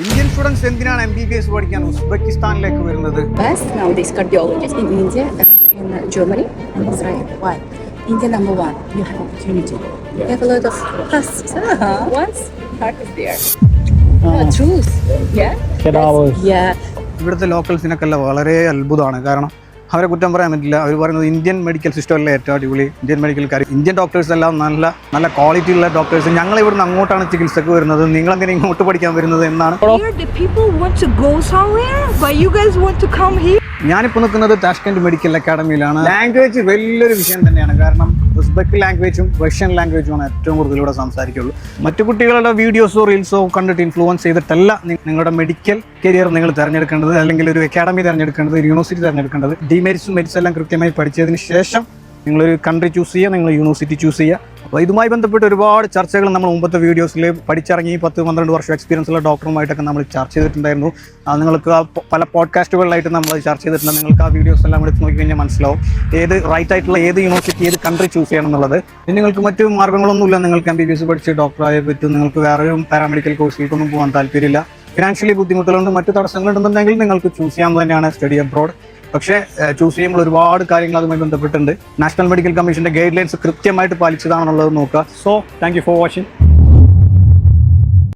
Indian students എന്തിനാണ് MBBS പഠിക്കാൻ ഉസ്ബെക്കിസ്ഥാനിലേക്ക് വരുന്നത്? Best nowadays cardiologists in India and in Germany and Israel. Why? India number one. You have opportunity. You have a lot of costs. Once heart is there. Truth. Yeah. Yeah. ഇവിടുത്തെ ലോക്കൽസിനൊക്കെ വളരെ അത്ഭുതമാണ്. കാരണം അവരെ കുറ്റം പറയാൻ പറ്റില്ല. അവർ പറയുന്നത് ഇന്ത്യൻ മെഡിക്കൽ സിസ്റ്റമല്ലേ ഏറ്റവും അടിപൊളി, ഇന്ത്യൻ മെഡിക്കൽക്കാർ, ഇന്ത്യൻ ഡോക്ടേഴ്സ് എല്ലാം നല്ല ക്വാളിറ്റി ഉള്ള ഡോക്ടേഴ്സ്. ഞങ്ങൾ ഇവിടുന്ന് അങ്ങോട്ടാണ് ചികിത്സക്ക് വരുന്നത്, നിങ്ങളെന്തിനാ ഇങ്ങോട്ട് പഠിക്കാൻ വരുന്നത് എന്നാണ്. ഞാനിപ്പോൾ നിൽക്കുന്നത് താഷ്കന്റ് മെഡിക്കൽ അക്കാഡമിയിലാണ്. ലാംഗ്വേജ് വലിയൊരു വിഷയം തന്നെയാണ്. കാരണം ഉസ്ബെക്ക് ലാംഗ്വേജും റഷ്യൻ ലാംഗ്വേജുമാണ് ഏറ്റവും കൂടുതൽ ഇവിടെ സംസാരിക്കുള്ളൂ. മറ്റു കുട്ടികളുടെ വീഡിയോസോ റീൽസോ കണ്ടിട്ട് ഇൻഫ്ലുവൻസ് ചെയ്തിട്ടല്ല നിങ്ങളുടെ മെഡിക്കൽ കരിയർ നിങ്ങൾ തിരഞ്ഞെടുക്കേണ്ടത്, അല്ലെങ്കിൽ ഒരു അക്കാഡമി തിരഞ്ഞെടുക്കേണ്ടത്, ഒരു യൂണിവേഴ്സിറ്റി തിരഞ്ഞെടുക്കേണ്ടത്. ഡിമെരിറ്റ്സും മെരിറ്റ്സും എല്ലാം കൃത്യമായി പഠിച്ചതിന് ശേഷം നിങ്ങളൊരു കൺട്രി ചൂസ് ചെയ്യുക, നിങ്ങൾ യൂണിവേഴ്സിറ്റി ചൂസ് ചെയ്യുക. അപ്പോൾ ഇതുമായി ബന്ധപ്പെട്ട് ഒരുപാട് ചർച്ചകൾ നമ്മൾ മുമ്പത്തെ വീഡിയോസിൽ പഠിച്ചിറങ്ങി 10-12 വർഷം എക്സ്പീരിയൻസ് ഉള്ള ഡോക്ടറുമായിട്ടൊക്കെ നമ്മൾ ചർച്ച ചെയ്തിട്ടുണ്ടായിരുന്നു. നിങ്ങൾക്ക് പല പോഡ്കാസ്റ്റുകളിലായിട്ട് നമ്മൾ ചർച്ച ചെയ്തിട്ടുണ്ട്. നിങ്ങൾക്ക് ആ വീഡിയോസ് എല്ലാം എടുത്ത് നോക്കിക്കഴിഞ്ഞാൽ മനസ്സിലാവും ഏത് റൈറ്റ് ആയിട്ടുള്ള ഏത് യൂണിവേഴ്സിറ്റി ഏത് കൺട്രി ചൂസ് ചെയ്യണം എന്നുള്ളത്. ഇനി നിങ്ങൾക്ക് മറ്റു മാർഗ്ഗങ്ങളൊന്നുമില്ല, നിങ്ങൾക്ക് MBBS പഠിച്ച് ഡോക്ടറായേ പറ്റും, നിങ്ങൾക്ക് വേറെ പാരാമെഡിക്കൽ കോഴ്സിലേക്കൊന്നും പോകാൻ താല്പര്യമില്ല, ഫിനാൻഷ്യലി ബുദ്ധിമുട്ടുകളുണ്ട്, മറ്റു തടസ്സങ്ങളുണ്ടെന്നുണ്ടെങ്കിൽ നിങ്ങൾക്ക് ചൂസ് ചെയ്യാൻ തന്നെയാണ് സ്റ്റഡി അബ്രോഡ്. പക്ഷേ ചൂസ് ചെയ്യുമ്പോൾ ഒരുപാട് കാര്യങ്ങൾ അതുമായി ബന്ധപ്പെട്ടുണ്ട്. നാഷണൽ മെഡിക്കൽ കമ്മീഷൻ്റെ ഗൈഡ് ലൈൻസ് കൃത്യമായിട്ട് പാലിച്ചതാണെന്നുള്ളത് നോക്കുക. So thank you for watching.